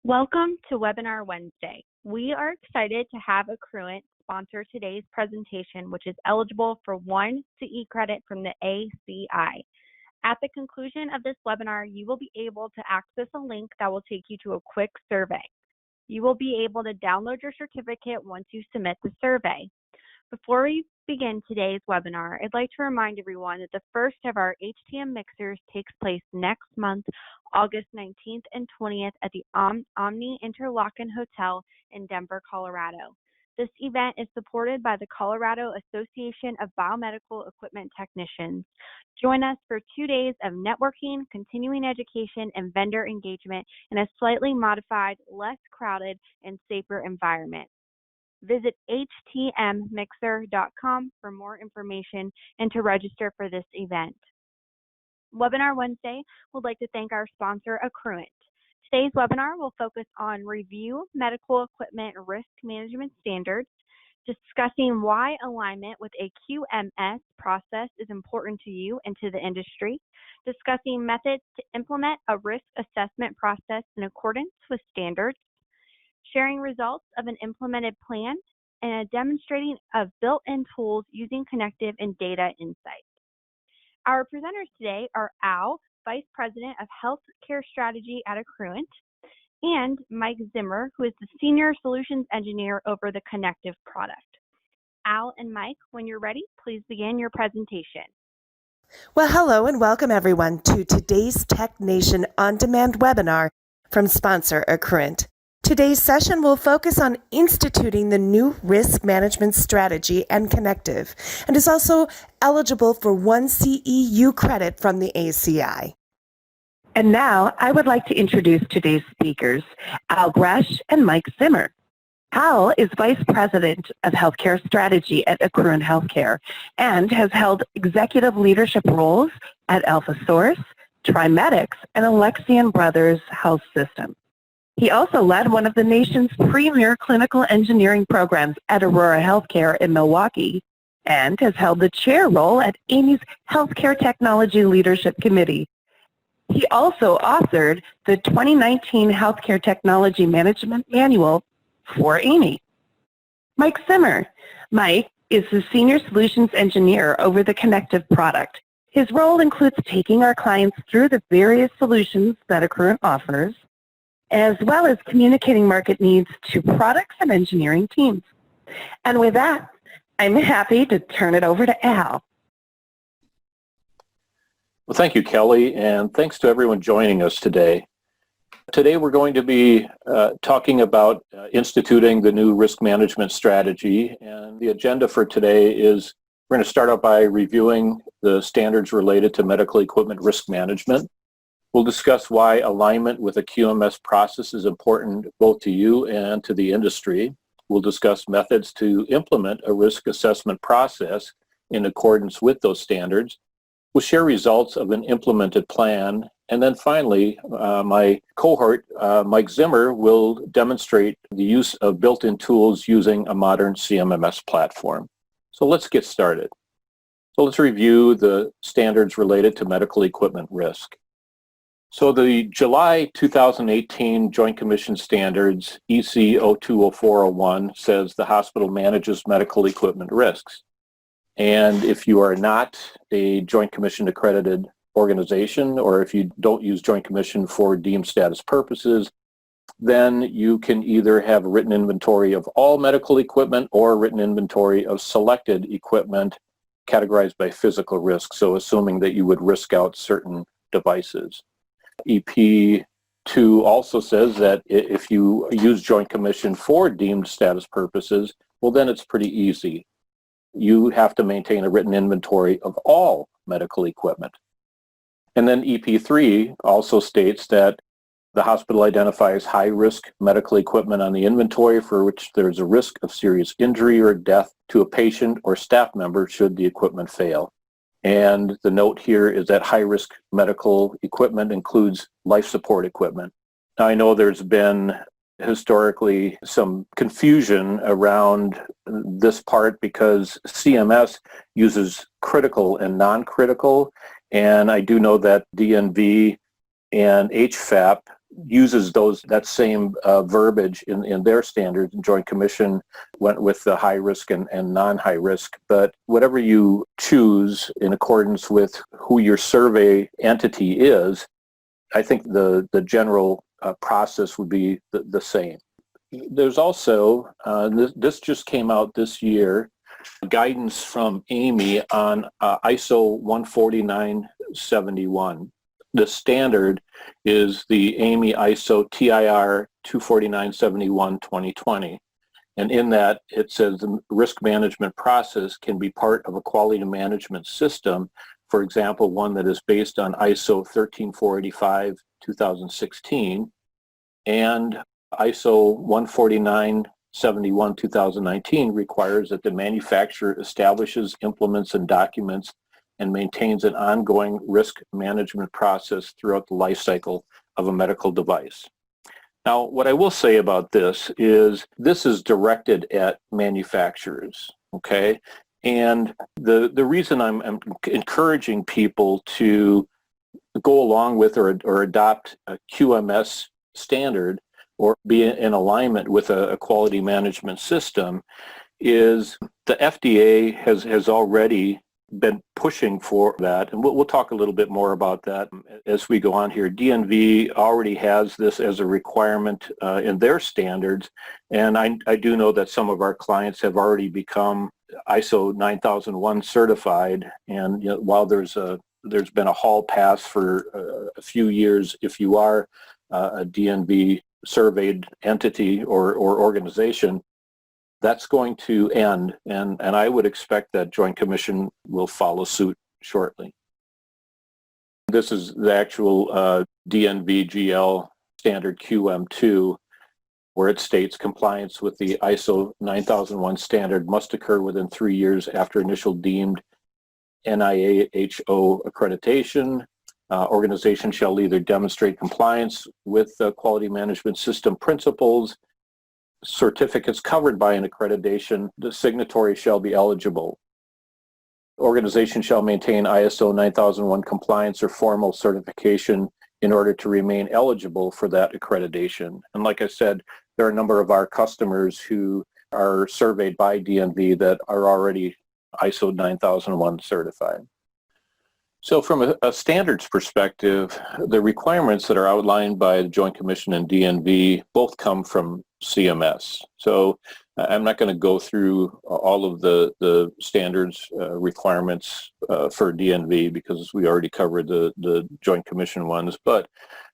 Welcome to Webinar Wednesday. We are excited to have Accruent sponsor today's presentation, which is eligible for 1 CE credit from the ACI. At the conclusion of this webinar, you will be able to access a link that will take you to a quick survey. You will be able to download your certificate once you submit the survey. Before we begin today's webinar, I'd like to remind everyone that the first of our HTM mixers takes place next month, August 19th and 20th at the Omni Interlochen Hotel in Denver, Colorado. This event is supported by the Colorado Association of Biomedical Equipment Technicians. Join us for 2 days of networking, continuing education, and vendor engagement in a slightly modified, less crowded, and safer environment. Visit htmmixer.com for more information and to register for this event. Webinar Wednesday would like to thank our sponsor, Accruent. Today's webinar will focus on review medical equipment risk management standards, discussing why alignment with a QMS process is important to you and to the industry, discussing methods to implement a risk assessment process in accordance with standards, sharing results of an implemented plan, and demonstrating of built-in tools using Connectiv and Data Insights. Our presenters today are Al, Vice President of Healthcare Strategy at Accruent, and Mike Zimmer, who is the Senior Solutions Engineer over the Connectiv product. Al and Mike, when you're ready, please begin your presentation. Well, hello and welcome everyone to today's Tech Nation On-Demand webinar from sponsor Accruent. Today's session will focus on instituting the new risk management strategy and Connectiv, and is also eligible for 1 CEU credit from the ACI. And now I would like to introduce today's speakers, Al Gresh and Mike Zimmer. Al is Vice President of Healthcare Strategy at Accruent Healthcare and has held executive leadership roles at AlphaSource, TriMedics, and Alexian Brothers Health System. He also led one of the nation's premier clinical engineering programs at Aurora Healthcare in Milwaukee and has held the chair role at Amy's Healthcare Technology Leadership Committee. He also authored the 2019 Healthcare Technology Management Manual for Amy. Mike Zimmer. Mike is the Senior Solutions Engineer over the Connectiv product. His role includes taking our clients through the various solutions that Accruent offers, as well as communicating market needs to products and engineering teams. And with that, I'm happy to turn it over to Al. Well, thank you, Kelly, and thanks to everyone joining us today. Today we're going to be talking about instituting the new risk management strategy, and the agenda for today is we're going to start out by reviewing the standards related to medical equipment risk management. We'll discuss why alignment with a QMS process is important both to you and to the industry. We'll discuss methods to implement a risk assessment process in accordance with those standards. We'll share results of an implemented plan. And then finally, my cohort, Mike Zimmer, will demonstrate the use of built-in tools using a modern CMMS platform. So let's get started. So let's review the standards related to medical equipment risk. So the July 2018 Joint Commission Standards, EC 020401, says the hospital manages medical equipment risks. And if you are not a Joint Commission accredited organization, or if you don't use Joint Commission for deemed status purposes, then you can either have a written inventory of all medical equipment or a written inventory of selected equipment categorized by physical risk, so assuming that you would risk out certain devices. EP2 also says that if you use Joint Commission for deemed status purposes, well then it's pretty easy. You have to maintain a written inventory of all medical equipment. And then EP3 also states that the hospital identifies high-risk medical equipment on the inventory for which there's a risk of serious injury or death to a patient or staff member should the equipment fail. And the note here is that high-risk medical equipment includes life support equipment. Now, I know there's been historically some confusion around this part because CMS uses critical and non-critical, and I do know that DNV and HFAP uses that same verbiage in their standards. And Joint Commission went with the high risk and non-high risk. But whatever you choose in accordance with who your survey entity is, I think the general process would be the same. There's also, this just came out this year, guidance from Amy on ISO 14971. The standard is the Amy ISO TIR 24971-2020. And in that, it says the risk management process can be part of a quality management system. For example, one that is based on ISO 13485-2016 and ISO 14971-2019 requires that the manufacturer establishes, implements, and documents and maintains an ongoing risk management process throughout the life cycle of a medical device. Now, what I will say about this is directed at manufacturers, okay? And the reason I'm encouraging people to go along with or adopt a QMS standard or be in alignment with a quality management system is the FDA has already been pushing for that, and we'll talk a little bit more about that as we go on here. DNV already has this as a requirement in their standards, and I do know that some of our clients have already become ISO 9001 certified, and while there's been a hall pass for a few years if you are a DNV surveyed entity or organization, that's going to end, and I would expect that Joint Commission will follow suit shortly. This is the actual DNV GL standard QM2, where it states compliance with the ISO 9001 standard must occur within 3 years after initial deemed NIAHO accreditation. Organization shall either demonstrate compliance with the quality management system principles, certificates covered by an accreditation, the signatory shall be eligible. Organization shall maintain ISO 9001 compliance or formal certification in order to remain eligible for that accreditation. And like I said, there are a number of our customers who are surveyed by DNV that are already ISO 9001 certified. So from a standards perspective, the requirements that are outlined by the Joint Commission and DNV both come from CMS. So I'm not going to go through all of the standards requirements for DNV because we already covered the Joint Commission ones. But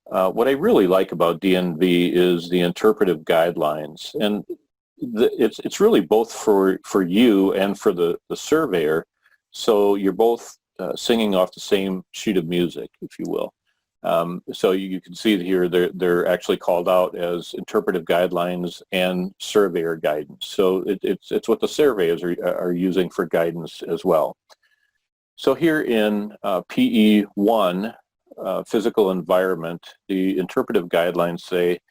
what I really like about DNV is the interpretive guidelines. And it's really both for you and for the surveyor. So you're both singing off the same sheet of music, if you will. So you can see here they're actually called out as interpretive guidelines and surveyor guidance. So it's what the surveyors are using for guidance as well. So here in PE1, physical environment, the interpretive guidelines say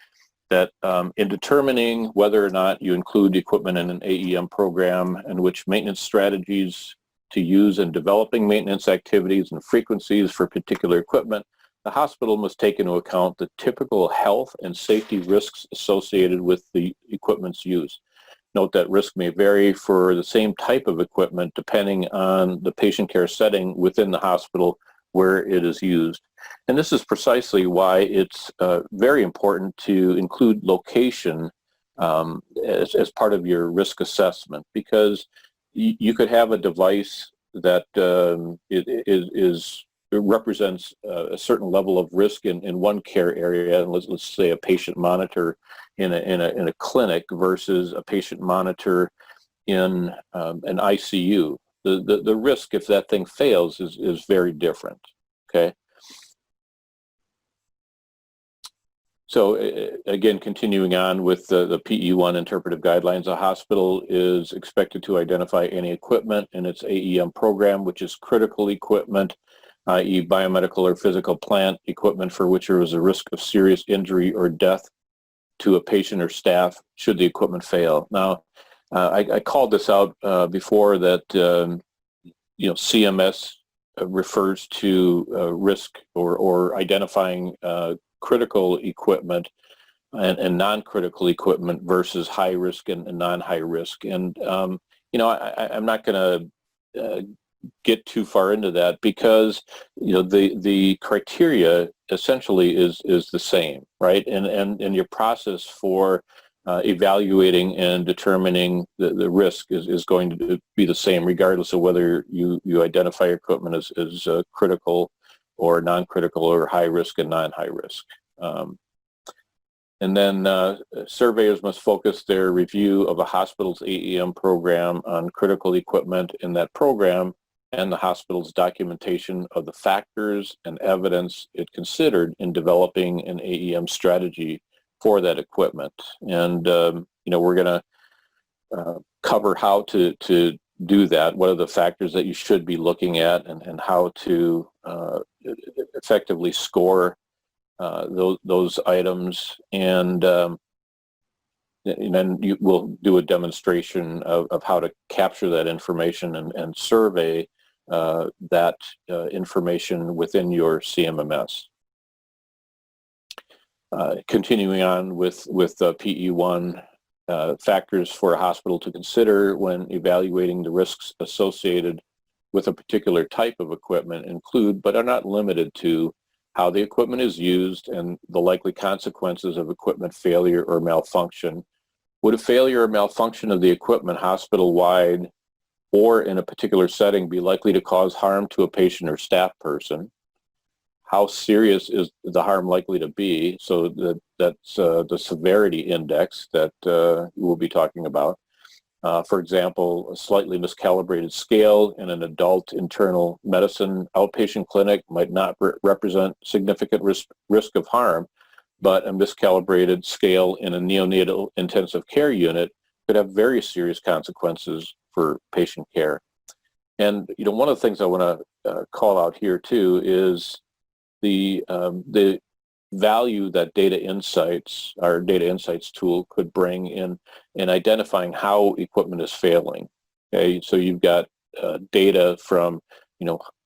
that in determining whether or not you include equipment in an AEM program and which maintenance strategies to use in developing maintenance activities and frequencies for particular equipment, the hospital must take into account the typical health and safety risks associated with the equipment's use. Note that risk may vary for the same type of equipment depending on the patient care setting within the hospital where it is used. And this is precisely why it's very important to include location as part of your risk assessment, because you could have a device that it represents a certain level of risk in one care area, and let's say a patient monitor in a clinic versus a patient monitor in an ICU. The risk, if that thing fails, is very different. Okay. So again, continuing on with the PE1 interpretive guidelines, a hospital is expected to identify any equipment in its AEM program which is critical equipment, i.e. biomedical or physical plant equipment for which there is a risk of serious injury or death to a patient or staff should the equipment fail. Now, I called this out before that CMS refers to risk or identifying critical equipment and non-critical equipment versus high risk and non-high risk. And I'm not going to get too far into that because the criteria essentially is the same, right? And your process for evaluating and determining the risk is going to be the same regardless of whether you identify equipment as critical or non-critical or high risk and non-high risk. And then surveyors must focus their review of a hospital's AEM program on critical equipment in that program and the hospital's documentation of the factors and evidence it considered in developing an AEM strategy for that equipment. And we're going to cover how to do that, what are the factors that you should be looking at, and how to effectively score those items, and then we'll do a demonstration of how to capture that information and survey that information within your CMMS. Continuing on with PE1, factors for a hospital to consider when evaluating the risks associated with a particular type of equipment include, but are not limited to, how the equipment is used and the likely consequences of equipment failure or malfunction. Would a failure or malfunction of the equipment hospital-wide or in a particular setting be likely to cause harm to a patient or staff person? How serious is the harm likely to be? So that's the severity index that we'll be talking about. For example, a slightly miscalibrated scale in an adult internal medicine outpatient clinic might not represent significant risk of harm, but a miscalibrated scale in a neonatal intensive care unit could have very serious consequences for patient care. And one of the things I want to call out here too is the value that Data Insights, our Data Insights tool, could bring in identifying how equipment is failing. Okay, so you've got data from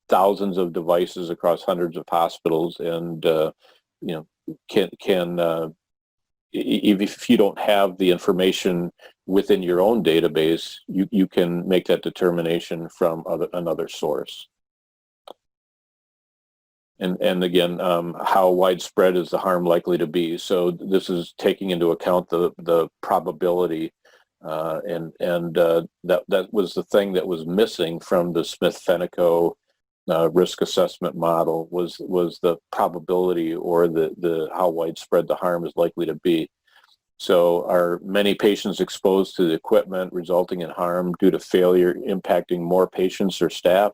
thousands of devices across hundreds of hospitals, and if you don't have the information within your own database, you can make that determination from another source. And again, how widespread is the harm likely to be? So this is taking into account the probability, and that was the thing that was missing from the Smith-Fenico risk assessment model was the probability, or the how widespread the harm is likely to be. So are many patients exposed to the equipment resulting in harm due to failure impacting more patients or staff?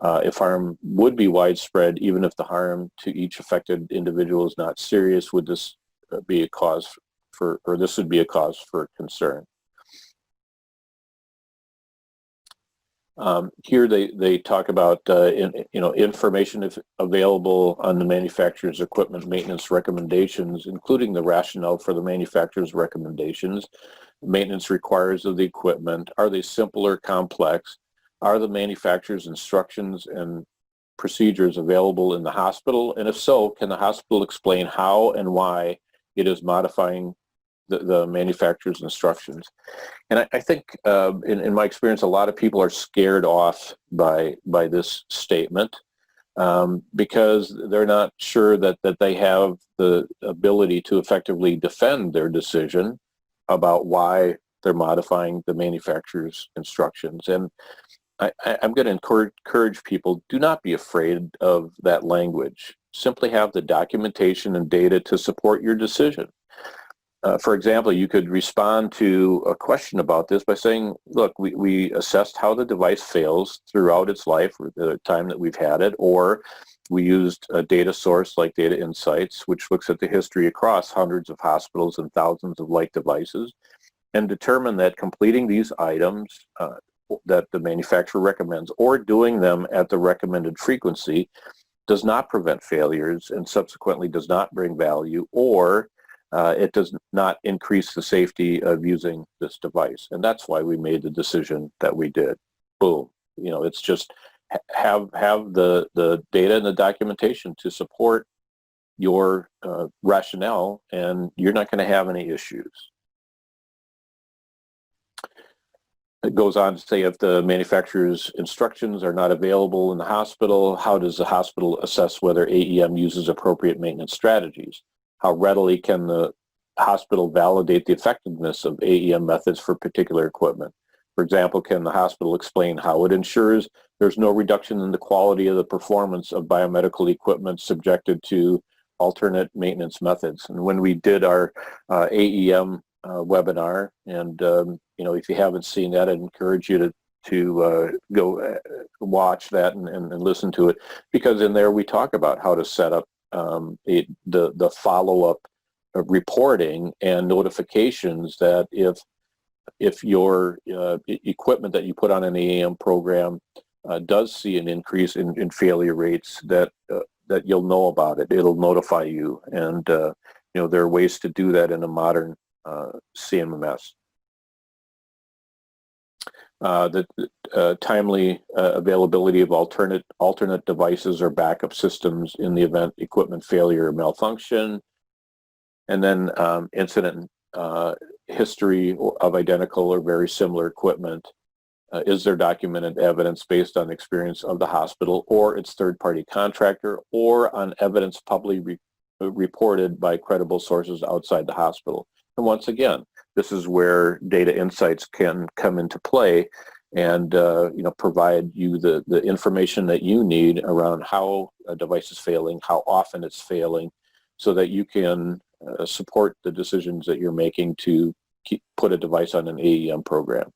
If harm would be widespread, even if the harm to each affected individual is not serious, would this be a cause for, or this would be a cause for concern? Here they talk about information if available on the manufacturer's equipment maintenance recommendations, including the rationale for the manufacturer's recommendations, maintenance requires of the equipment. Are they simple or complex? Are the manufacturer's instructions and procedures available in the hospital? And if so, can the hospital explain how and why it is modifying the manufacturer's instructions? And I think in my experience, a lot of people are scared off by this statement because they're not sure that they have the ability to effectively defend their decision about why they're modifying the manufacturer's instructions. And I'm going to encourage people, do not be afraid of that language. Simply have the documentation and data to support your decision. For example, you could respond to a question about this by saying, look, we assessed how the device fails throughout its life, or the time that we've had it, or we used a data source like Data Insights, which looks at the history across hundreds of hospitals and thousands of like devices, and determined that completing these items that the manufacturer recommends, or doing them at the recommended frequency, does not prevent failures and subsequently does not bring value, or it does not increase the safety of using this device. And that's why we made the decision that we did. Boom. It's just have the data and the documentation to support your rationale, and you're not going to have any issues. It goes on to say if the manufacturer's instructions are not available in the hospital, how does the hospital assess whether AEM uses appropriate maintenance strategies? How readily can the hospital validate the effectiveness of AEM methods for particular equipment? For example, can the hospital explain how it ensures there's no reduction in the quality of the performance of biomedical equipment subjected to alternate maintenance methods? And when we did our AEM webinar, and if you haven't seen that, I'd encourage you to go watch that and listen to it, because in there we talk about how to set up the follow-up reporting and notifications that if your equipment that you put on an AEM program does see an increase in failure rates, that you'll know about it. It'll notify you, and there are ways to do that in a modern CMMS. The timely availability of alternate devices or backup systems in the event equipment failure or malfunction, and then incident history of identical or very similar equipment. Is there documented evidence based on experience of the hospital or its third-party contractor, or on evidence publicly reported by credible sources outside the hospital? And once again, this is where data insights can come into play and provide you the information that you need around how a device is failing, how often it's failing, so that you can support the decisions that you're making to put a device on an AEM program.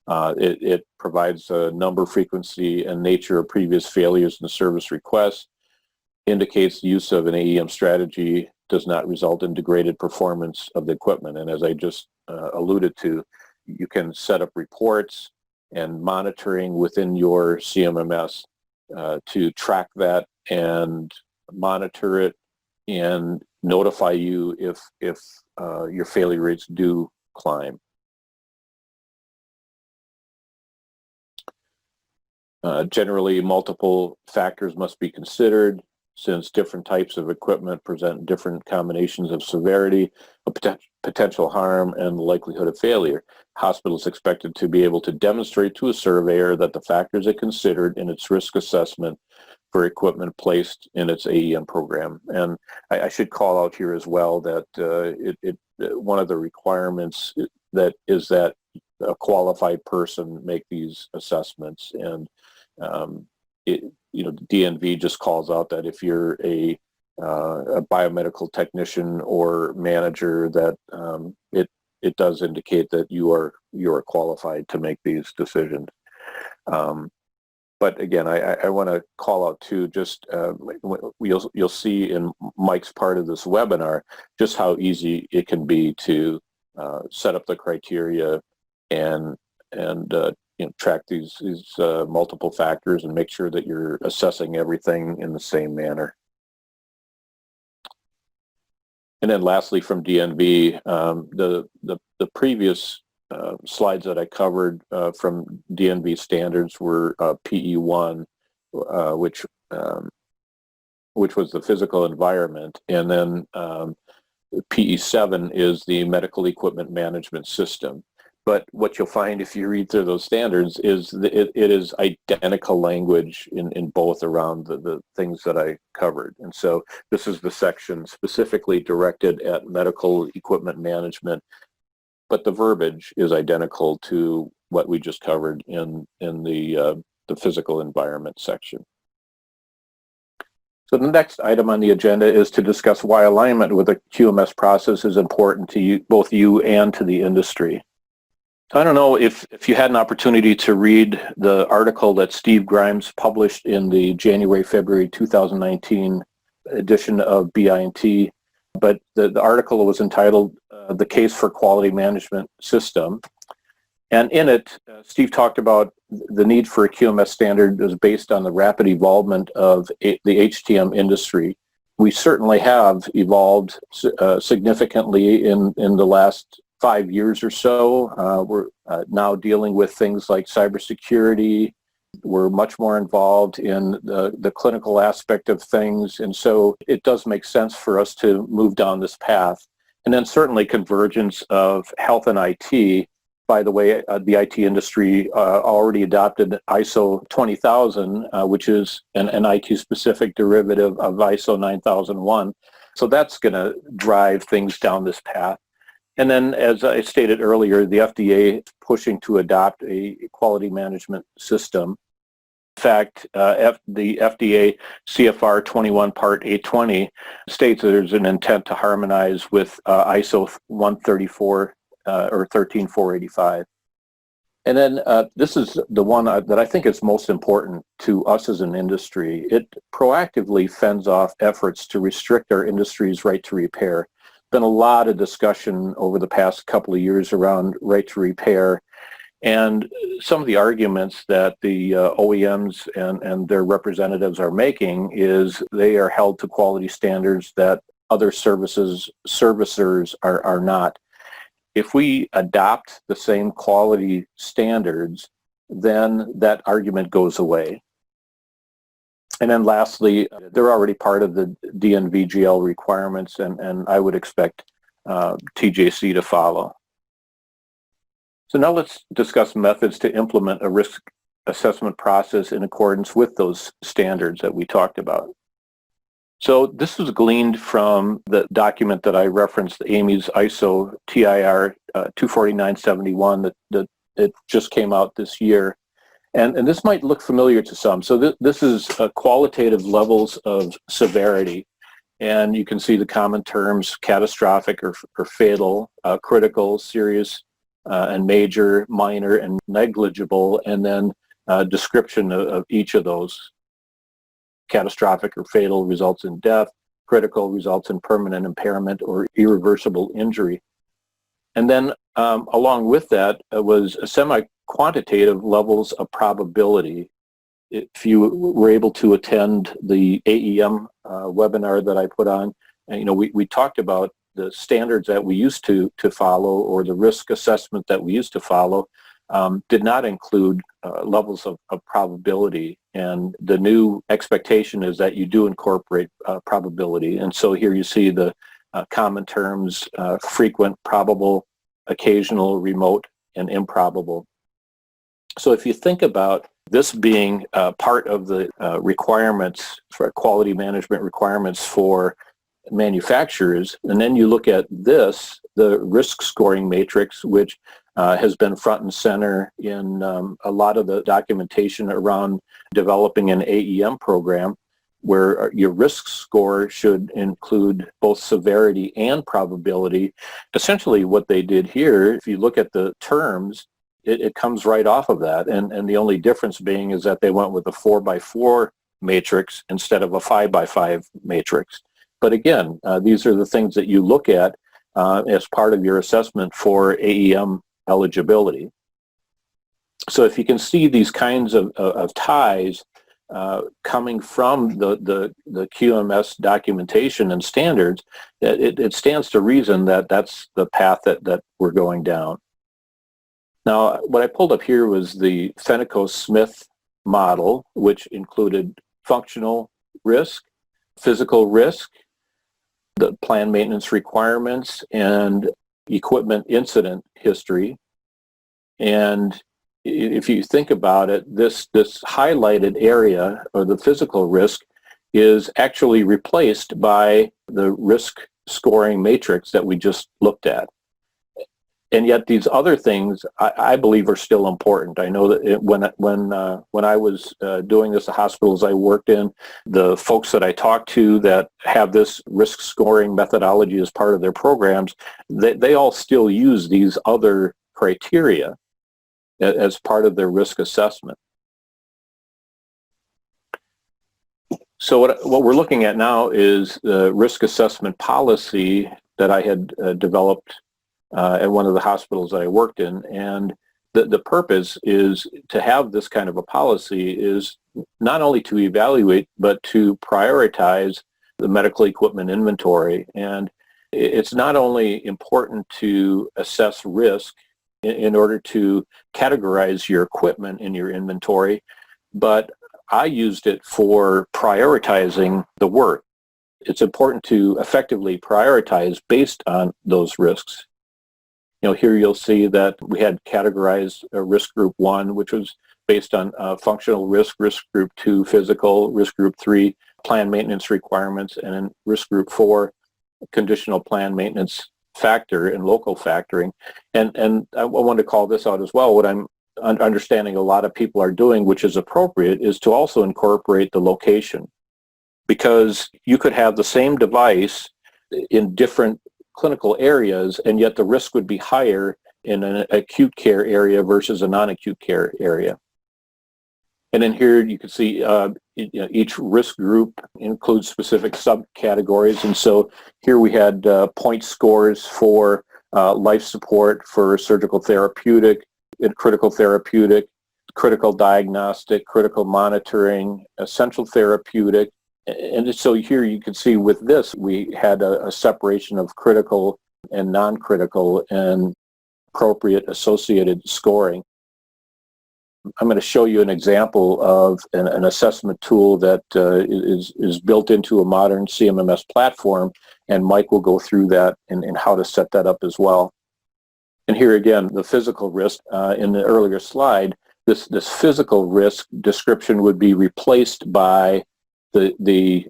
It provides a number, frequency, and nature of previous failures in the service request, indicates the use of an AEM strategy does not result in degraded performance of the equipment. And as I just alluded to, you can set up reports and monitoring within your CMMS to track that and monitor it and notify you if your failure rates do climb. Generally, multiple factors must be considered, since different types of equipment present different combinations of severity, of potential harm, and the likelihood of failure. Hospitals expected to be able to demonstrate to a surveyor that the factors it considered in its risk assessment for equipment placed in its AEM program. And I should call out here as well that one of the requirements that is that a qualified person make these assessments. And DNV just calls out that if you're a biomedical technician or manager, that it does indicate that you are qualified to make these decisions. But again, I want to call out too, just you'll see in Mike's part of this webinar just how easy it can be to set up the criteria and track these multiple factors and make sure that you're assessing everything in the same manner. And then lastly, from DNV, the previous slides that I covered from DNV standards were PE1, which was the physical environment, and then PE7 is the medical equipment management system. But what you'll find if you read through those standards is that it is identical language in both around the things that I covered. And so this is the section specifically directed at medical equipment management, but the verbiage is identical to what we just covered in the physical environment section. So the next item on the agenda is to discuss why alignment with a QMS process is important to you, both you and to the industry. I don't know if you had an opportunity to read the article that Steve Grimes published in the January-February 2019 edition of BI&T, but the article was entitled The Case for Quality Management System. And in it, Steve talked about the need for a QMS standard is based on the rapid evolvement of the HTM industry. We certainly have evolved significantly in the last 5 years or so. We're now dealing with things like cybersecurity, We're much more involved in the clinical aspect of things, and so it does make sense for us to move down this path. And then certainly convergence of health and IT. By the way, the IT industry already adopted ISO 20000, which is an IT-specific derivative of ISO 9001. So that's going to drive things down this path. And then, as I stated earlier, the FDA is pushing to adopt a quality management system. In fact, the FDA CFR 21 Part 820 states that there's an intent to harmonize with ISO 134 or 13485. And then this is the one that I think is most important to us as an industry. It proactively fends off efforts to restrict our industry's right to repair. Been a lot of discussion over the past couple of years around right to repair, and some of the arguments that the OEMs and their representatives are making is they are held to quality standards that other servicers are not. If we adopt the same quality standards, then that argument goes away. And then lastly, they're already part of the DNVGL requirements, and I would expect TJC to follow. So now let's discuss methods to implement a risk assessment process in accordance with those standards that we talked about. So this was gleaned from the document that I referenced, Amy's ISO TIR 24971 that it just came out this year. And this might look familiar to some. So this is qualitative levels of severity. And you can see the common terms: catastrophic or fatal, critical, serious, and major, minor, and negligible, and then description of each of those. Catastrophic or fatal results in death. Critical results in permanent impairment or irreversible injury. And then along with that was a semi-quantitative levels of probability. If you were able to attend the AEM webinar that I put on, we talked about the standards that we used to follow, or the risk assessment that we used to follow, did not include levels of probability. And the new expectation is that you do incorporate probability. And so here you see the common terms: frequent, probable, occasional, remote, and improbable. So if you think about this being part of the requirements for quality management requirements for manufacturers, and then you look at this, the risk scoring matrix, which has been front and center in a lot of the documentation around developing an AEM program, where your risk score should include both severity and probability. Essentially what they did here, if you look at the terms, it comes right off of that. And the only difference being is that they went with a 4x4 matrix instead of a 5x5 matrix. But again, these are the things that you look at as part of your assessment for AEM eligibility. So if you can see these kinds of ties coming from the QMS documentation and standards, it stands to reason that that's the path that we're going down. Now, what I pulled up here was the Fennico-Smith model, which included functional risk, physical risk, the planned maintenance requirements, and equipment incident history. And if you think about it, this highlighted area, or the physical risk, is actually replaced by the risk scoring matrix that we just looked at. And yet these other things, I believe, are still important. I know that when I was doing this at hospitals I worked in, the folks that I talked to that have this risk scoring methodology as part of their programs, they all still use these other criteria as part of their risk assessment. So what we're looking at now is the risk assessment policy that I had developed at one of the hospitals that I worked in. And the purpose is to have this kind of a policy is not only to evaluate, but to prioritize the medical equipment inventory. And it's not only important to assess risk in order to categorize your equipment in your inventory, but I used it for prioritizing the work. It's important to effectively prioritize based on those risks. Here you'll see that we had categorized risk group 1, which was based on functional risk group 2, physical, risk group 3, plan maintenance requirements, and in risk group 4, conditional plan maintenance factor and local factoring. And I want to call this out as well. What I'm understanding a lot of people are doing, which is appropriate, is to also incorporate the location. Because you could have the same device in different clinical areas, and yet the risk would be higher in an acute care area versus a non-acute care area. And in here you can see each risk group includes specific subcategories. And so here we had point scores for life support, for surgical therapeutic, critical therapeutic, critical diagnostic, critical monitoring, essential therapeutic. And so here you can see with this, we had a separation of critical and non-critical and appropriate associated scoring. I'm going to show you an example of an assessment tool that is built into a modern CMMS platform, and Mike will go through that and how to set that up as well. And here again, the physical risk in the earlier slide, this physical risk description would be replaced by the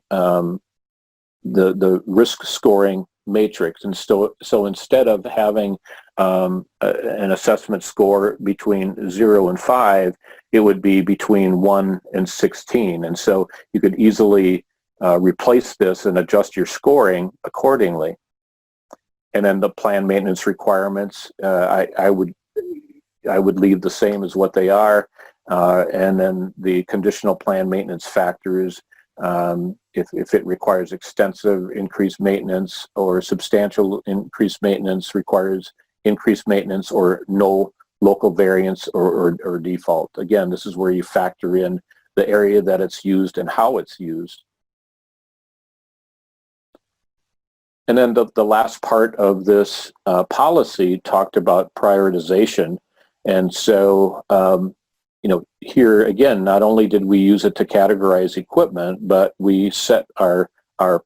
risk scoring matrix. And so instead of having an assessment score between 0 and 5, it would be between 1 and 16. And so you could easily replace this and adjust your scoring accordingly. And then the plan maintenance requirements, I would leave the same as what they are. And then the conditional plan maintenance factors, if it requires extensive increased maintenance or substantial increased maintenance, requires increased maintenance or no local variance or default. Again, this is where you factor in the area that it's used and how it's used. And then the last part of this policy talked about prioritization. And so, here again, not only did we use it to categorize equipment, but we set our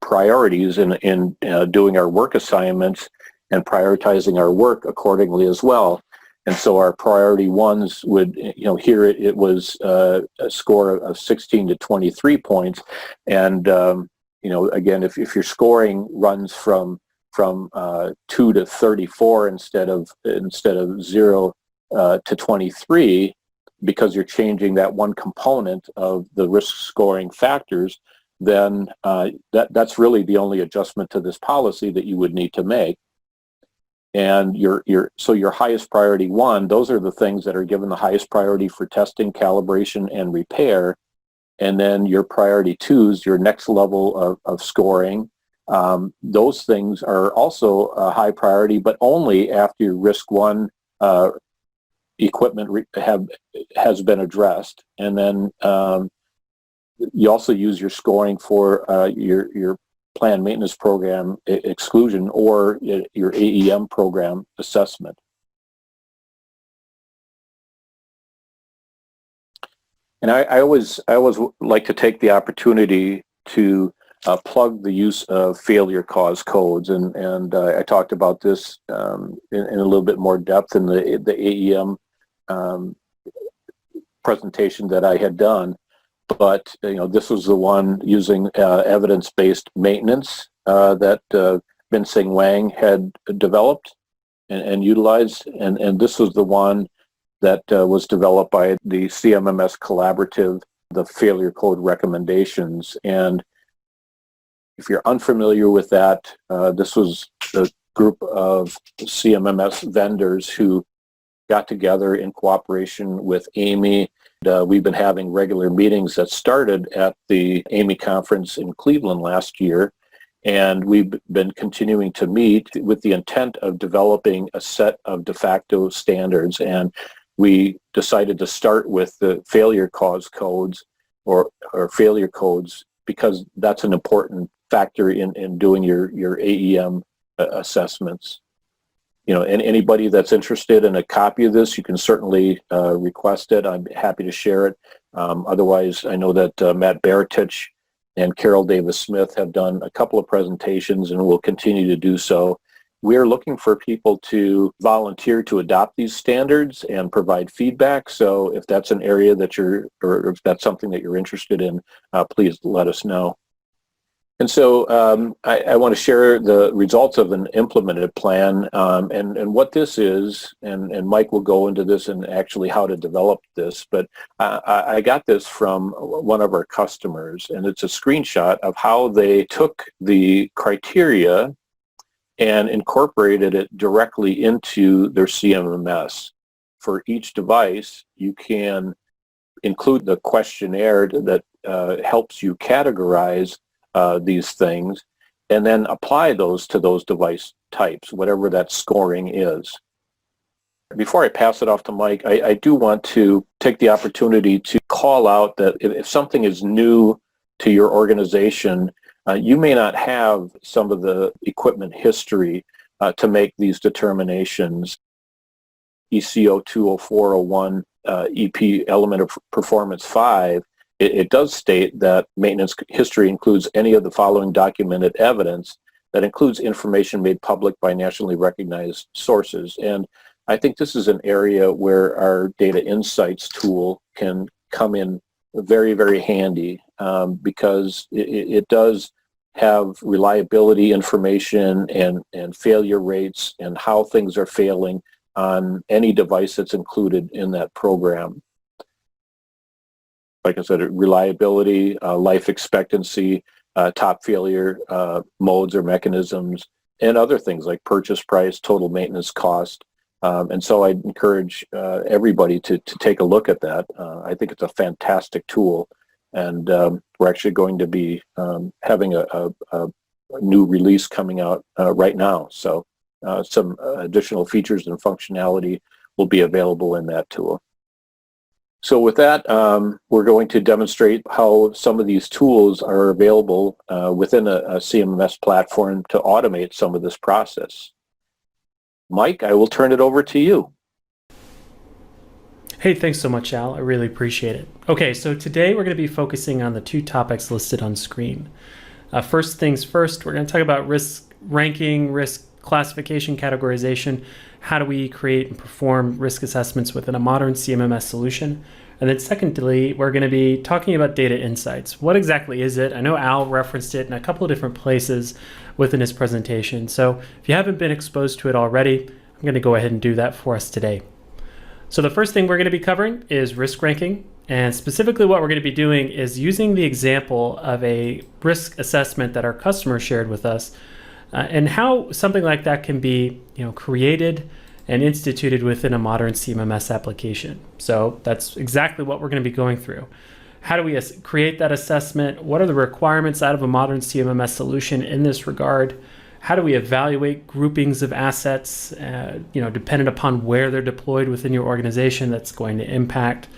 priorities in doing our work assignments and prioritizing our work accordingly as well. And so our priority ones would, here it was a score of 16 to 23 points. And, again, if your scoring runs from 2 to 34 instead of 0 to 23, because you're changing that one component of the risk scoring factors, then that's really the only adjustment to this policy that you would need to make. And your highest priority one, those are the things that are given the highest priority for testing, calibration, and repair. And then your priority twos, your next level of scoring, those things are also a high priority, but only after your risk one equipment has been addressed. And then you also use your scoring for your planned maintenance program exclusion or your AEM program assessment. And I always like to take the opportunity to plug the use of failure cause codes, and I talked about this in a little bit more depth in the AEM presentation that I had done. But this was the one using evidence-based maintenance that Bin-Sing Wang had developed and utilized, and this was the one that was developed by the CMMS Collaborative, the failure code recommendations. And if you're unfamiliar with that, this was a group of CMMS vendors who got together in cooperation with AAMI. We've been having regular meetings that started at the AAMI conference in Cleveland last year, and we've been continuing to meet with the intent of developing a set of de facto standards. And we decided to start with the failure cause codes or failure codes because that's an important factor in doing your AEM assessments. And anybody that's interested in a copy of this, you can certainly request it. I'm happy to share it. Otherwise, I know that Matt Baratich and Carol Davis-Smith have done a couple of presentations and will continue to do so. We're looking for people to volunteer to adopt these standards and provide feedback. So if that's an area that or if that's something that you're interested in, please let us know. And so I want to share the results of an implemented plan and what this is, and Mike will go into this and actually how to develop this, but I got this from one of our customers, and it's a screenshot of how they took the criteria and incorporated it directly into their CMMS. For each device, you can include the questionnaire that helps you categorize these things, and then apply those to those device types, whatever that scoring is. Before I pass it off to Mike, I do want to take the opportunity to call out that if something is new to your organization, you may not have some of the equipment history to make these determinations. ECO 20401 EP Element of Performance 5, it does state that maintenance history includes any of the following documented evidence that includes information made public by nationally recognized sources. And I think this is an area where our Data Insights tool can come in very, very handy because it does have reliability information and failure rates and how things are failing on any device that's included in that program. Like I said, reliability, life expectancy, top failure modes or mechanisms, and other things like purchase price, total maintenance cost. And so I'd encourage everybody to take a look at that. I think it's a fantastic tool. And we're actually going to be having a new release coming out right now. So some additional features and functionality will be available in that tool. So with that, we're going to demonstrate how some of these tools are available within a CMMS platform to automate some of this process. Mike, I will turn it over to you. Hey, thanks so much, Al. I really appreciate it. Okay, so today we're going to be focusing on the two topics listed on screen. First things first, we're going to talk about risk ranking, risk classification, categorization. How do we create and perform risk assessments within a modern CMMS solution? And then secondly, we're going to be talking about data insights. What exactly is it? I know Al referenced it in a couple of different places within his presentation. So if you haven't been exposed to it already, I'm going to go ahead and do that for us today. So the first thing we're going to be covering is risk ranking. And specifically what we're going to be doing is using the example of a risk assessment that our customer shared with us and how something like that can be created and instituted within a modern CMMS application. So that's exactly what we're going to be going through. How do we create that assessment? What are the requirements out of a modern CMMS solution in this regard? How do we evaluate groupings of assets, dependent upon where they're deployed within your organization that's going to impact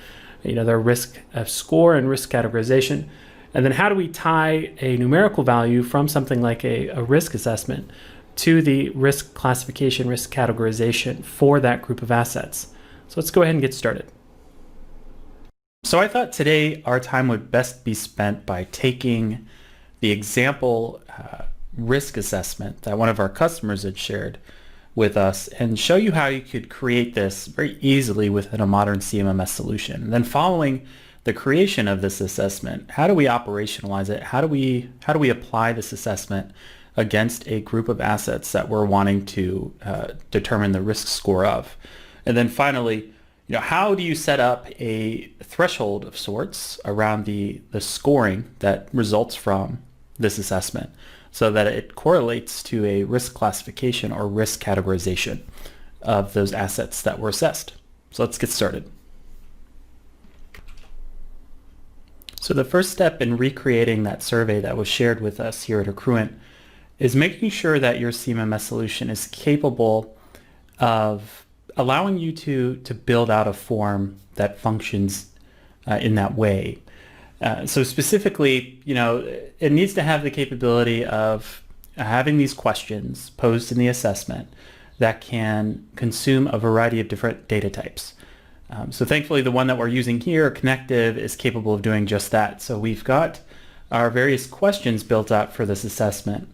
their risk score and risk categorization? And then how do we tie a numerical value from something like a risk assessment to the risk classification, risk categorization for that group of assets? So let's go ahead and get started. So I thought today our time would best be spent by taking the example risk assessment that one of our customers had shared with us and show you how you could create this very easily within a modern CMMS solution. And then following the creation of this assessment, how do we operationalize it? How do we apply this assessment against a group of assets that we're wanting to determine the risk score of? And then finally, how do you set up a threshold of sorts around the scoring that results from this assessment so that it correlates to a risk classification or risk categorization of those assets that were assessed? So let's get started. So the first step in recreating that survey that was shared with us here at Accruent is making sure that your CMMS solution is capable of allowing you to build out a form that functions in that way. So specifically, it needs to have the capability of having these questions posed in the assessment that can consume a variety of different data types. So thankfully, the one that we're using here, Connectiv, is capable of doing just that. So we've got our various questions built out for this assessment.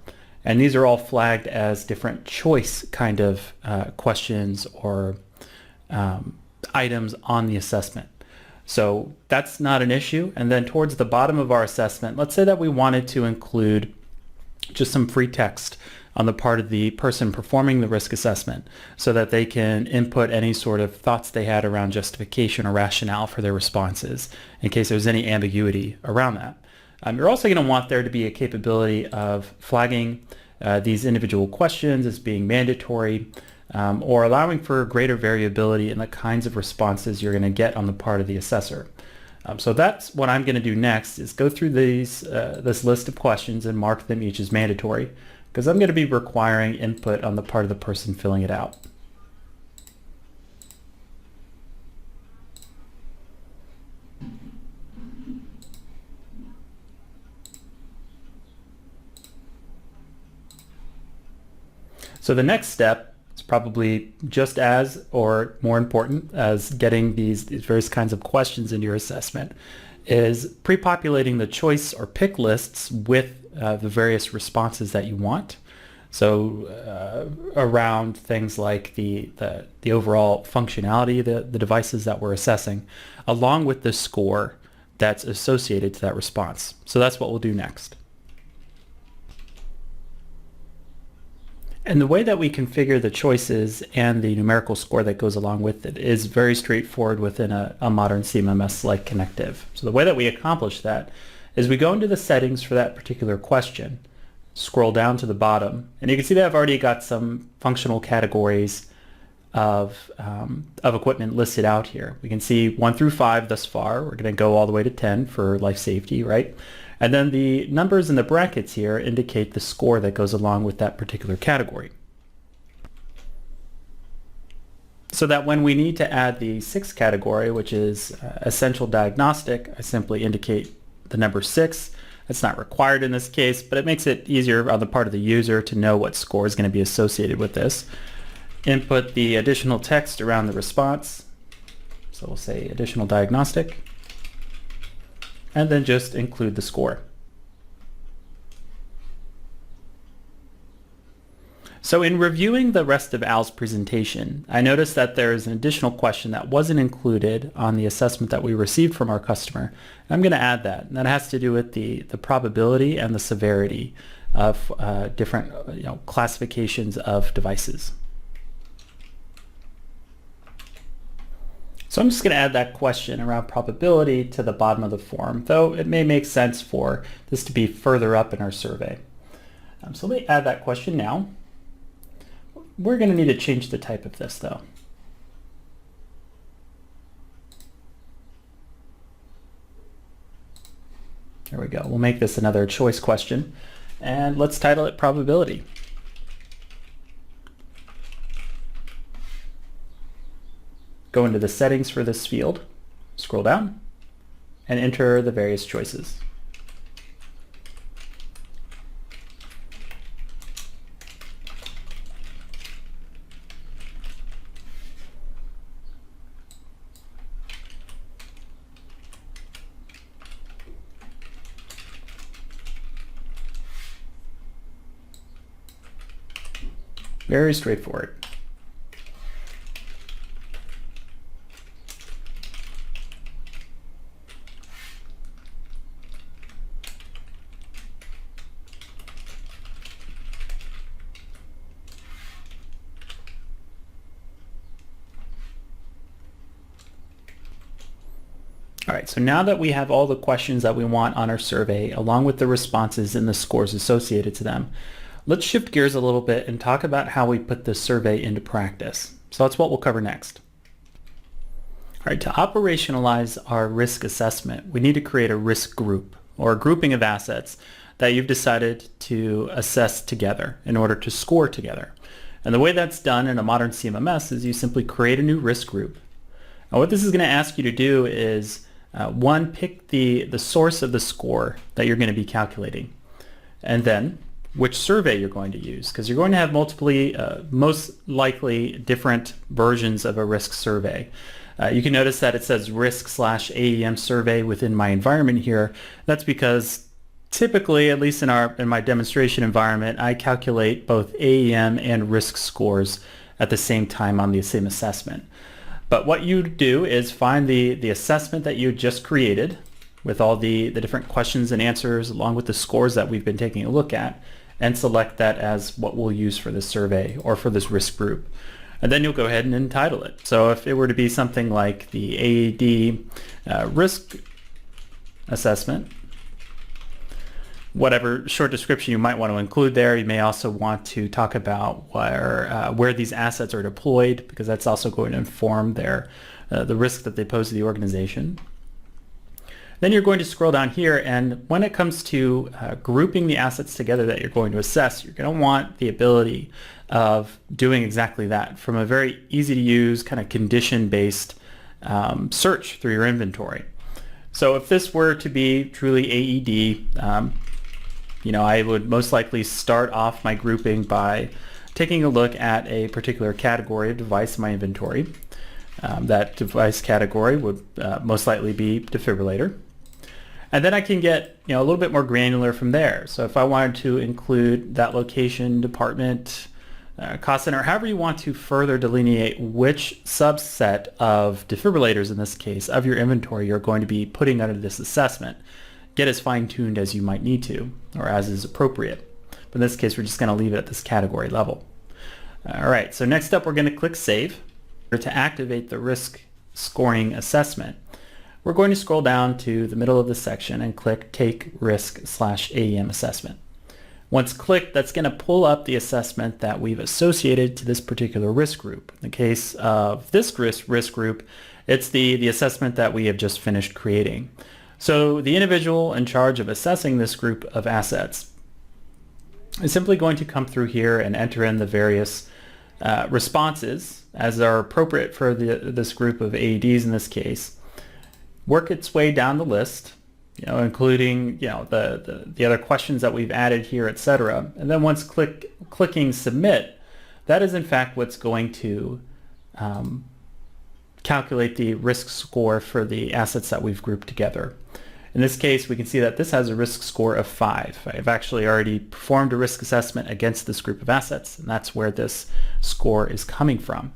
And these are all flagged as different choice kind of questions or items on the assessment. So that's not an issue. And then towards the bottom of our assessment, let's say that we wanted to include just some free text on the part of the person performing the risk assessment so that they can input any sort of thoughts they had around justification or rationale for their responses in case there's any ambiguity around that. You're also going to want there to be a capability of flagging these individual questions as being mandatory or allowing for greater variability in the kinds of responses you're going to get on the part of the assessor. So that's what I'm going to do next is go through this list of questions and mark them each as mandatory because I'm going to be requiring input on the part of the person filling it out. So the next step is probably just as or more important as getting these various kinds of questions into your assessment is pre-populating the choice or pick lists with the various responses that you want. So around things like the overall functionality of the devices that we're assessing, along with the score that's associated to that response. So that's what we'll do next. And the way that we configure the choices and the numerical score that goes along with it is very straightforward within a modern CMMS like Connectiv. So the way that we accomplish that is we go into the settings for that particular question, scroll down to the bottom, and you can see that I've already got some functional categories of equipment listed out here. We can see 1 through 5 thus far. We're going to go all the way to 10 for life safety, right? And then the numbers in the brackets here indicate the score that goes along with that particular category. So that when we need to add the 6th category, which is essential diagnostic, I simply indicate the number 6. It's not required in this case, but it makes it easier on the part of the user to know what score is going to be associated with this. Input the additional text around the response. So we'll say additional diagnostic. And then just include the score. So in reviewing the rest of Al's presentation, I noticed that there is an additional question that wasn't included on the assessment that we received from our customer. I'm going to add that. And that has to do with the probability and the severity of different classifications of devices. So I'm just going to add that question around probability to the bottom of the form, though it may make sense for this to be further up in our survey. So let me add that question now. We're going to need to change the type of this, though. There we go. We'll make this another choice question, and let's title it probability. Go into the settings for this field, scroll down, and enter the various choices. Very straightforward. All right, so now that we have all the questions that we want on our survey, along with the responses and the scores associated to them, let's shift gears a little bit and talk about how we put this survey into practice. So that's what we'll cover next. All right, to operationalize our risk assessment, we need to create a risk group or a grouping of assets that you've decided to assess together in order to score together. And the way that's done in a modern CMMS is you simply create a new risk group. Now what this is going to ask you to do is one, pick the source of the score that you're going to be calculating. And then which survey you're going to use, because you're going to have most likely different versions of a risk survey. You can notice that it says risk/AEM survey within my environment here. That's because typically, at least in my demonstration environment, I calculate both AEM and risk scores at the same time on the same assessment. But what you do is find the assessment that you just created with all the different questions and answers along with the scores that we've been taking a look at, and select that as what we'll use for this survey or for this risk group. And then you'll go ahead and entitle it. So if it were to be something like the AED risk assessment, whatever short description you might want to include there. You may also want to talk about where these assets are deployed, because that's also going to inform the risk that they pose to the organization. Then you're going to scroll down here, and when it comes to grouping the assets together that you're going to assess, you're going to want the ability of doing exactly that from a very easy to use kind of condition-based search through your inventory. So if this were to be truly AED, I would most likely start off my grouping by taking a look at a particular category of device in my inventory. That device category would most likely be defibrillator. And then I can get a little bit more granular from there. So if I wanted to include that location, department, cost center, however you want to further delineate which subset of defibrillators, in this case, of your inventory you're going to be putting under this assessment, get as fine-tuned as you might need to, or as is appropriate. But in this case, we're just going to leave it at this category level. All right, so next up, we're going to click Save. To activate the risk scoring assessment, we're going to scroll down to the middle of the section and click Take Risk/AEM Assessment. Once clicked, that's going to pull up the assessment that we've associated to this particular risk group. In the case of this risk group, it's the assessment that we have just finished creating. So the individual in charge of assessing this group of assets is simply going to come through here and enter in the various responses as are appropriate for this group of AEDs in this case, work its way down the list, including the other questions that we've added here, etc. And then once clicking Submit, that is in fact what's going to calculate the risk score for the assets that we've grouped together. In this case, we can see that this has a risk score of 5. I've actually already performed a risk assessment against this group of assets, and that's where this score is coming from.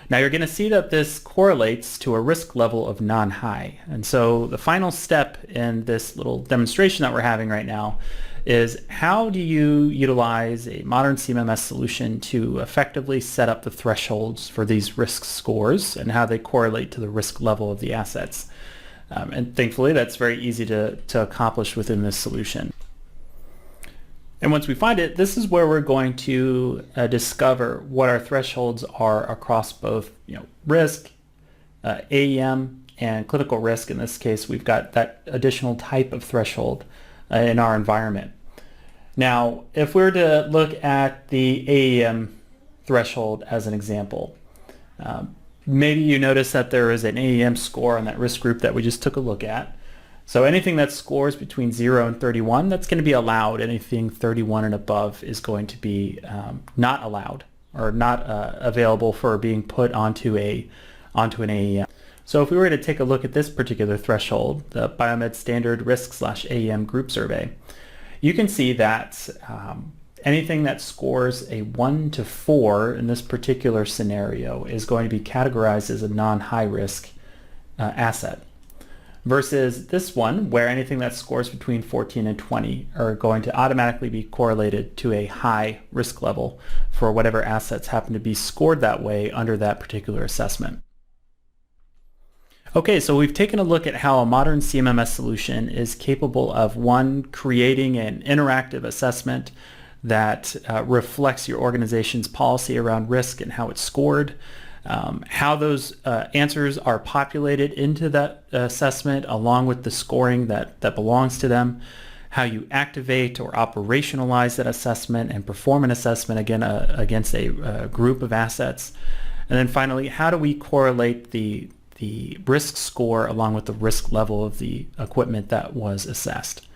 Now you're going to see that this correlates to a risk level of non-high. And so the final step in this little demonstration that we're having right now is how do you utilize a modern CMMS solution to effectively set up the thresholds for these risk scores and how they correlate to the risk level of the assets. And thankfully, that's very easy to accomplish within this solution. And once we find it, this is where we're going to discover what our thresholds are across both risk, AEM, and clinical risk. In this case, we've got that additional type of threshold in our environment. Now, if we were to look at the AEM threshold as an example, maybe you notice that there is an AEM score on that risk group that we just took a look at. So anything that scores between 0 and 31, that's going to be allowed. Anything 31 and above is going to be not allowed or not available for being put onto an AEM. So if we were to take a look at this particular threshold, the Biomed Standard Risk/AEM Group Survey, you can see that anything that scores a 1 to 4 in this particular scenario is going to be categorized as a non-high risk asset. Versus this one, where anything that scores between 14 and 20 are going to automatically be correlated to a high risk level for whatever assets happen to be scored that way under that particular assessment. Okay, so we've taken a look at how a modern CMMS solution is capable of, one, creating an interactive assessment that reflects your organization's policy around risk and how it's scored, how those answers are populated into that assessment along with the scoring that belongs to them, how you activate or operationalize that assessment and perform an assessment again against a group of assets, and then finally, how do we correlate the risk score along with the risk level of the equipment that was assessed.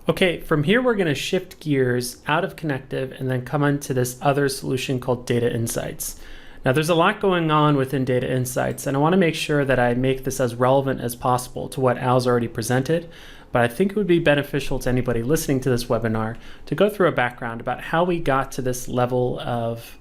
Okay, from here we're going to shift gears out of Connectiv and then come into this other solution called Data Insights. Now there's a lot going on within Data Insights, and I want to make sure that I make this as relevant as possible to what Al's already presented, but I think it would be beneficial to anybody listening to this webinar to go through a background about how we got to this level of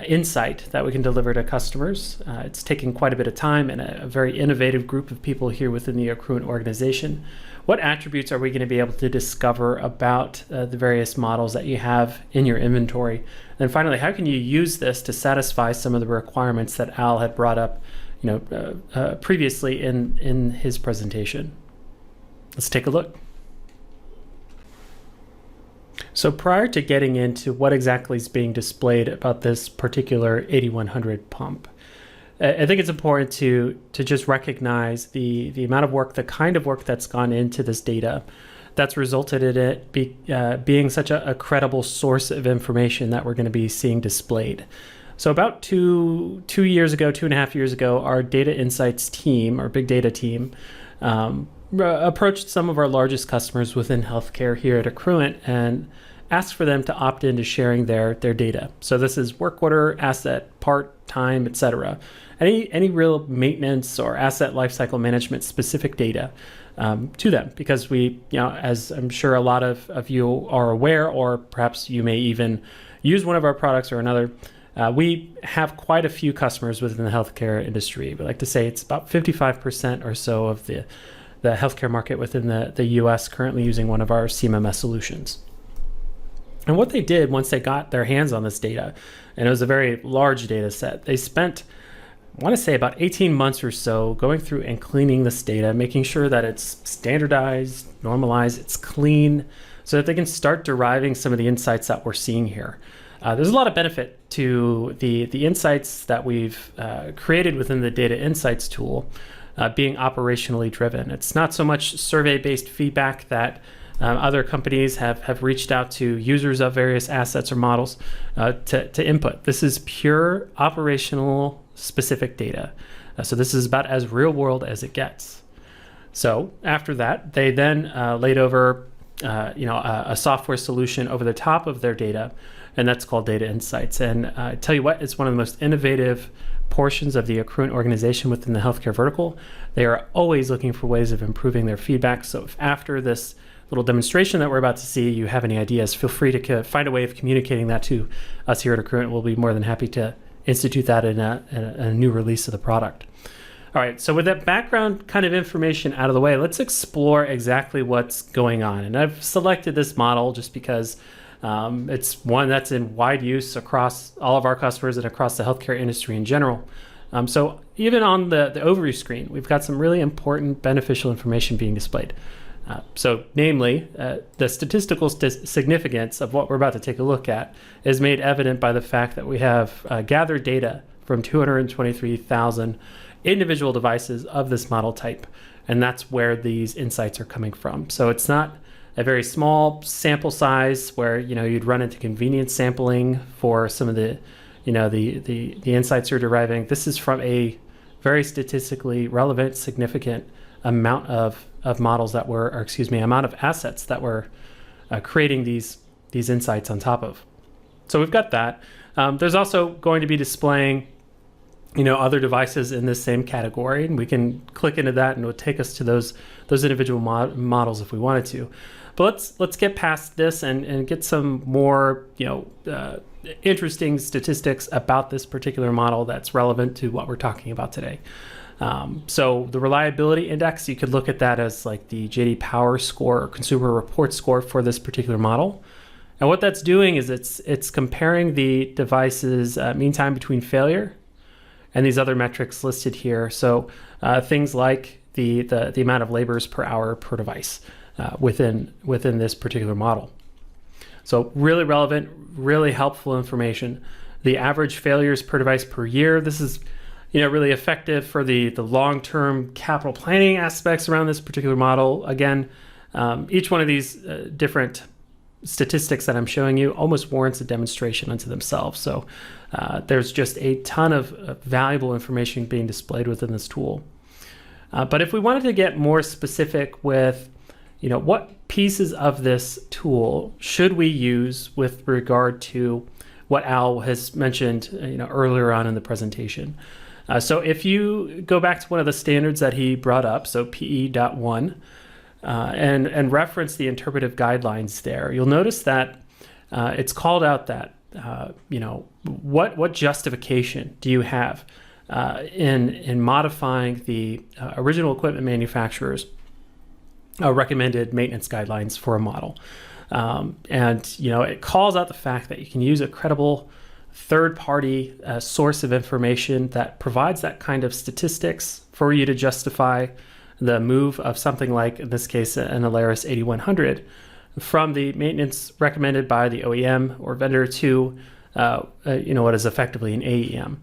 insight that we can deliver to customers. It's taken quite a bit of time and a very innovative group of people here within the Accruent organization. What attributes are we going to be able to discover about the various models that you have in your inventory? And finally, how can you use this to satisfy some of the requirements that Al had brought up, previously in his presentation? Let's take a look. So prior to getting into what exactly is being displayed about this particular 8100 pump, I think it's important to just recognize the amount of work, the kind of work that's gone into this data that's resulted in it being such a credible source of information that we're going to be seeing displayed. So about 2.5 years ago, our Data Insights team, our big data team, approached some of our largest customers within healthcare here at Accruent and asked for them to opt into sharing their data. So this is work order, asset, part, time, etc. Any real maintenance or asset lifecycle management specific data to them, because we, as I'm sure a lot of you are aware, or perhaps you may even use one of our products or another, we have quite a few customers within the healthcare industry. We like to say it's about 55% or so of the healthcare market within the US currently using one of our CMMS solutions. And what they did once they got their hands on this data, and it was a very large data set, they spent, I want to say, about 18 months or so going through and cleaning this data, making sure that it's standardized, normalized, it's clean, so that they can start deriving some of the insights that we're seeing here. There's a lot of benefit to the insights that we've created within the Data Insights tool being operationally driven. It's not so much survey-based feedback that other companies have reached out to users of various assets or models to input. This is pure operational specific data. So this is about as real world as it gets. So after that, they then laid over a software solution over the top of their data, and that's called Data Insights. And I tell you what, it's one of the most innovative portions of the Accruent organization within the healthcare vertical. They are always looking for ways of improving their feedback. So if after this little demonstration that we're about to see, you have any ideas, feel free to find a way of communicating that to us here at Accruent. We'll be more than happy to institute that in a new release of the product. All right, so with that background kind of information out of the way, let's explore exactly what's going on. And I've selected this model just because it's one that's in wide use across all of our customers and across the healthcare industry in general. So even on the overview screen, we've got some really important beneficial information being displayed. So namely, the statistical significance of what we're about to take a look at is made evident by the fact that we have gathered data from 223,000 individual devices of this model type, and that's where these insights are coming from. So it's not a very small sample size where you'd run into convenience sampling for some of the the insights you're deriving. This is from a very statistically relevant, significant amount of models that were, amount of assets that we're creating these insights on top of. So we've got that. There's also going to be displaying other devices in this same category, and we can click into that and it will take us to those individual models if we wanted to. But let's get past this and get some more interesting statistics about this particular model that's relevant to what we're talking about today. So the reliability index, you could look at that as like the JD Power score or consumer report score for this particular model. And what that's doing is it's comparing the device's mean time between failure and these other metrics listed here. So things like the amount of labors per hour per device within this particular model. So really relevant, really helpful information. The average failures per device per year. This is really effective for the long-term capital planning aspects around this particular model. Again, each one of these different statistics that I'm showing you almost warrants a demonstration unto themselves. So there's just a ton of valuable information being displayed within this tool. But if we wanted to get more specific with what pieces of this tool should we use with regard to what Al has mentioned, earlier on in the presentation. So if you go back to one of the standards that he brought up, so PE.1, and reference the interpretive guidelines there, you'll notice that it's called out that, what justification do you have in modifying the original equipment manufacturer's recommended maintenance guidelines for a model. It calls out the fact that you can use a credible third-party source of information that provides that kind of statistics for you to justify the move of something like, in this case, an Alaris 8100 from the maintenance recommended by the OEM or vendor to what is effectively an AEM.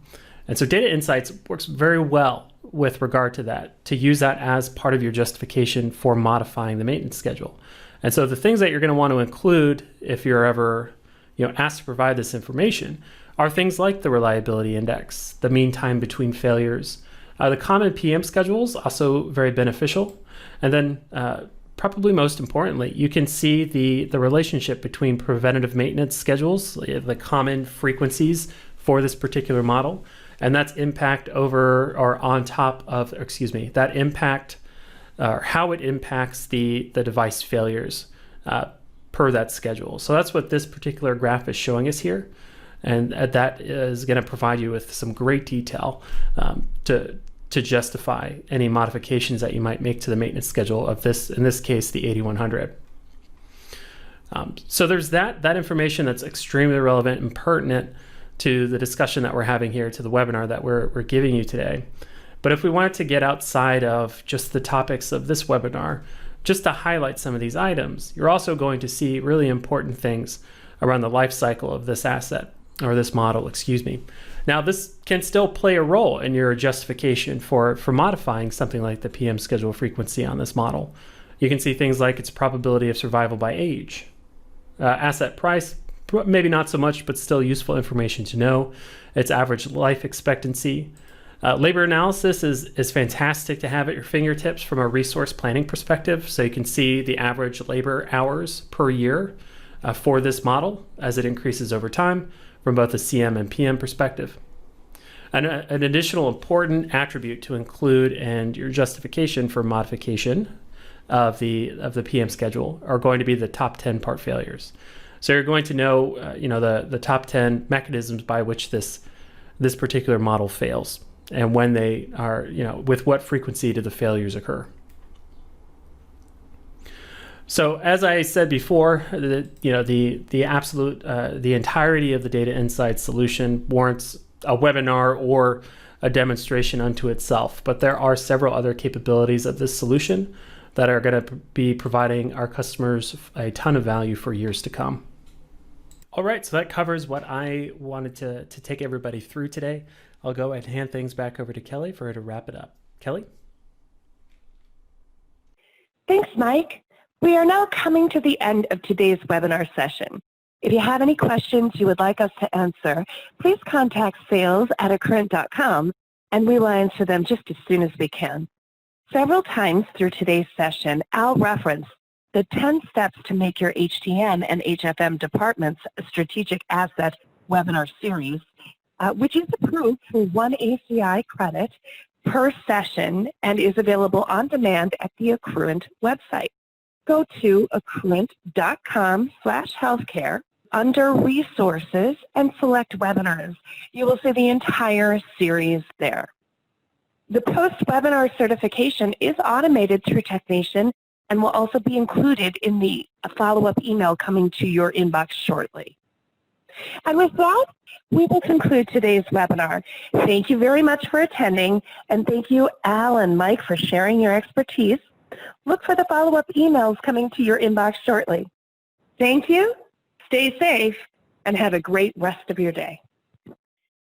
And so Data Insights works very well with regard to that, to use that as part of your justification for modifying the maintenance schedule. And so the things that you're going to want to include if you're ever asked to provide this information are things like the reliability index, the mean time between failures, the common PM schedules, also very beneficial. And then probably most importantly, you can see the relationship between preventative maintenance schedules, the common frequencies for this particular model, and that's impact over or on top of, that impact or how it impacts the device failures per that schedule. So that's what this particular graph is showing us here. And that is going to provide you with some great detail to justify any modifications that you might make to the maintenance schedule of this, in this case, the 8100. So there's that information that's extremely relevant and pertinent to the discussion that we're having here, to the webinar that we're giving you today. But if we wanted to get outside of just the topics of this webinar, just to highlight some of these items, you're also going to see really important things around the life cycle of this asset, or this model, Now, this can still play a role in your justification for modifying something like the PM schedule frequency on this model. You can see things like its probability of survival by age, asset price, maybe not so much, but still useful information to know, its average life expectancy. Labor analysis is fantastic to have at your fingertips from a resource planning perspective, so you can see the average labor hours per year for this model as it increases over time from both a CM and PM perspective. And an additional important attribute to include in your justification for modification of the PM schedule are going to be the top 10 part failures. So you're going to know, the top 10 mechanisms by which this particular model fails, and when they are, with what frequency do the failures occur. So as I said before, the absolute, the entirety of the Data Insights solution warrants a webinar or a demonstration unto itself, but there are several other capabilities of this solution that are going to be providing our customers a ton of value for years to come. All right, so that covers what I wanted to take everybody through today. I'll go and hand things back over to Kelly for her to wrap it up. Kelly? Thanks, Mike. We are now coming to the end of today's webinar session. If you have any questions you would like us to answer, please contact sales@accruent.com and we will answer them just as soon as we can. Several times through today's session, Al referenced the 10 steps to make your HTM and HFM departments a strategic asset webinar series, which is approved for 1 ACI credit per session and is available on demand at the Accruent website. Go to accruent.com/healthcare under resources and select webinars. You will see the entire series there. The post-webinar certification is automated through Technation and will also be included in the follow-up email coming to your inbox shortly. And with that, we will conclude today's webinar. Thank you very much for attending, and thank you, Al and Mike, for sharing your expertise. Look for the follow-up emails coming to your inbox shortly. Thank you, stay safe, and have a great rest of your day.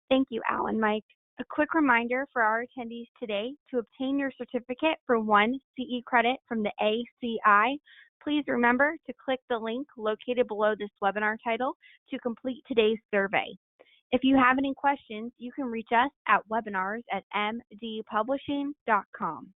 Thank you, Al and Mike. A quick reminder for our attendees today: to obtain your certificate for 1 CE credit from the ACI, please remember to click the link located below this webinar title to complete today's survey. If you have any questions, you can reach us at webinars@mdpublishing.com.